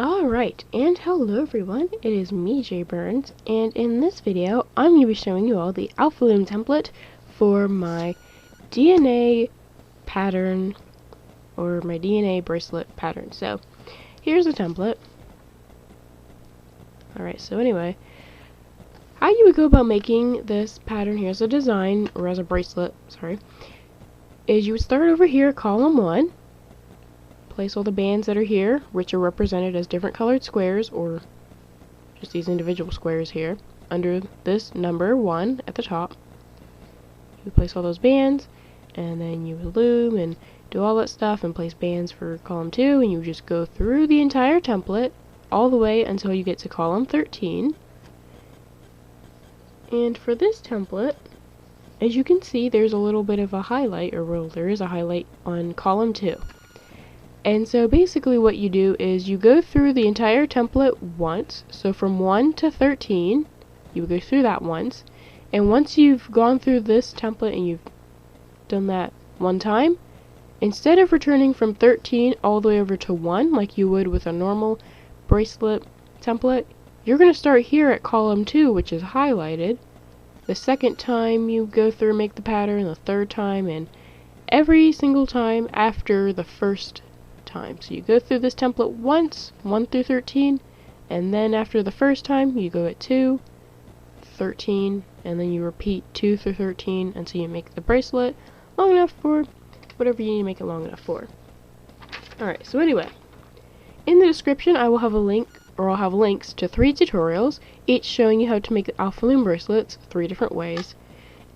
Alright, and hello everyone, it is me, Jay Burns, and in this video, I'm going to be showing you all the Alpha Loom template for my DNA pattern, or my DNA bracelet pattern. So, here's the template. Alright, so anyway, how you would go about making this pattern here as a design, or as a bracelet, is you would start over here, column 1, place all the bands that are here, which are represented as different colored squares, or just these individual squares here, under this number 1 at the top. You place all those bands, and then you would loom and do all that stuff and place bands for column 2, and you just go through the entire template all the way until you get to column 13. And for this template, as you can see, there's a little bit of a highlight, or well, there is a highlight on column 2. And so basically what you do is you go through the entire template once. So from 1 to 13, you go through that once. And once you've gone through this template and you've done that one time, instead of returning from 13 all the way over to 1, like you would with a normal bracelet template, you're going to start here at column 2, which is highlighted. The second time you go through and make the pattern, the third time, and every single time after the first time. So you go through this template once, 1 through 13, and then after the first time you go at 2, 13, and then you repeat 2 through 13 until you make the bracelet long enough for whatever you need to make it long enough for. Alright, so anyway, in the description I will have a link, or I'll have links to 3 tutorials, each showing you how to make the Alpha Loom bracelets 3 different ways.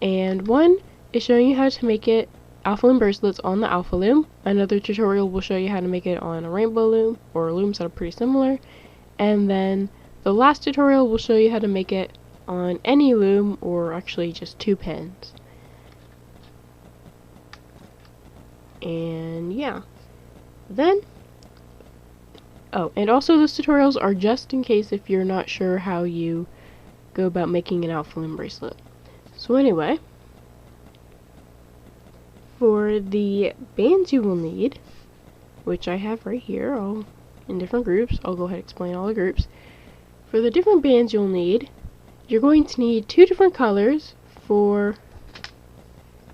And one is showing you how to make it Alpha Loom bracelets on the Alpha Loom. Another tutorial will show you how to make it on a rainbow loom, or looms that are pretty similar. And then the last tutorial will show you how to make it on any loom, or actually just 2 pins. And yeah. Then, oh, and also those tutorials are just in case if you're not sure how you go about making an Alpha Loom bracelet. So anyway, for the bands you will need, which I have right here, all in different groups, I'll go ahead and explain all the groups. For the different bands you'll need, you're going to need 2 different colors for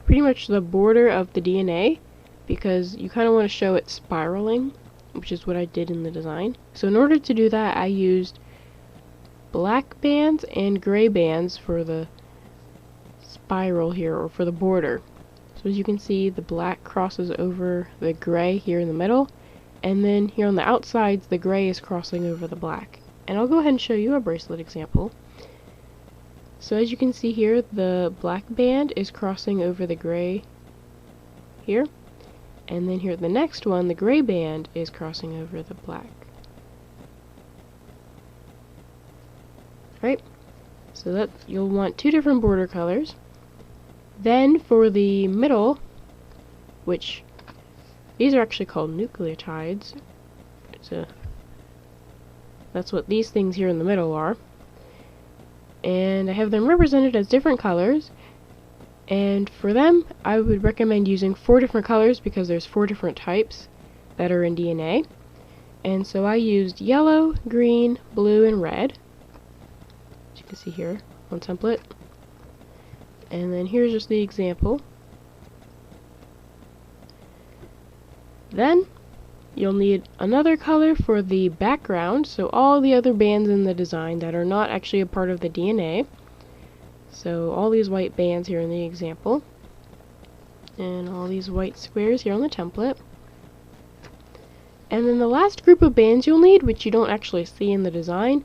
pretty much the border of the DNA, because you kind of want to show it spiraling, which is what I did in the design. So in order to do that, I used black bands and gray bands for the spiral here, or for the border. So as you can see, the black crosses over the gray here in the middle, and then here on the outsides, the gray is crossing over the black. And I'll go ahead and show you a bracelet example. So as you can see here, the black band is crossing over the gray here, and then here the next one, the gray band is crossing over the black. Right? So that you'll want 2 different border colors. Then for the middle, which these are actually called nucleotides, that's what these things here in the middle are, and I have them represented as different colors, and for them I would recommend using 4 different colors because there's 4 different types that are in DNA. And so I used yellow, green, blue, and red, as you can see here on template. And then here's just the example. Then you'll need another color for the background, so all the other bands in the design that are not actually a part of the DNA. So all these white bands here in the example, and all these white squares here on the template. And then the last group of bands you'll need, which you don't actually see in the design,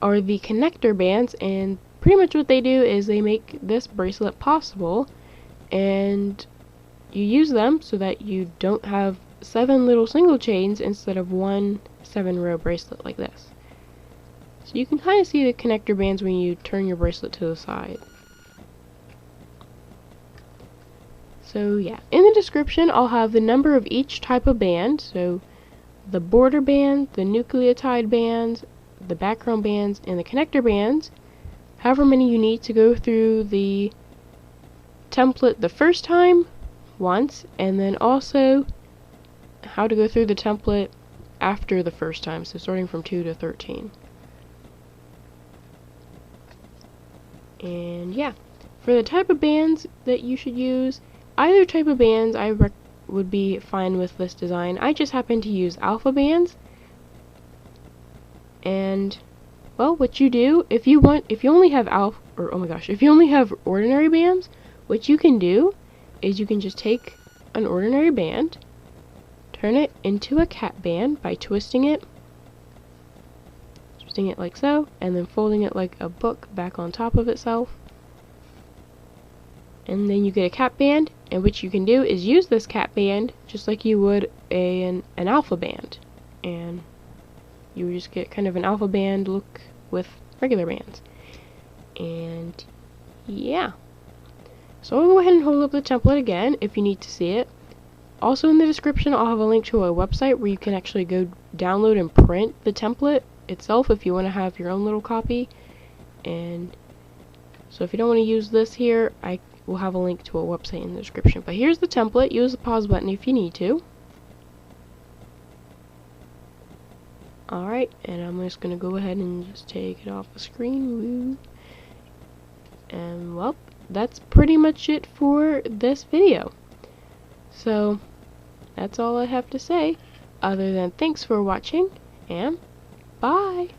are the connector bands, and pretty much what they do is they make this bracelet possible, and you use them so that you don't have 7 little single chains instead of 1 7-row bracelet like this. So you can kind of see the connector bands when you turn your bracelet to the side. So yeah, in the description I'll have the number of each type of band, so the border band, the nucleotide bands, the background bands, and the connector bands. However many you need to go through the template the first time, once, and then also how to go through the template after the first time, so starting from 2 to 13. And yeah, for the type of bands that you should use, either type of bands would be fine with this design. I just happen to use alpha bands. And well, what you do, if you only have if you only have ordinary bands, what you can do is you can just take an ordinary band, turn it into a cat band by twisting it like so, and then folding it like a book back on top of itself. And then you get a cat band, and what you can do is use this cat band just like you would an alpha band. And you just get kind of an alpha band look with regular bands. And yeah. So I'll go ahead and hold up the template again if you need to see it. Also in the description I'll have a link to a website where you can actually go download and print the template itself if you want to have your own little copy. And so if you don't want to use this here, I will have a link to a website in the description. But here's the template. Use the pause button if you need to. Alright, and I'm just going to go ahead and just take it off the screen. Woo. And well, that's pretty much it for this video. So, that's all I have to say, other than thanks for watching, and bye!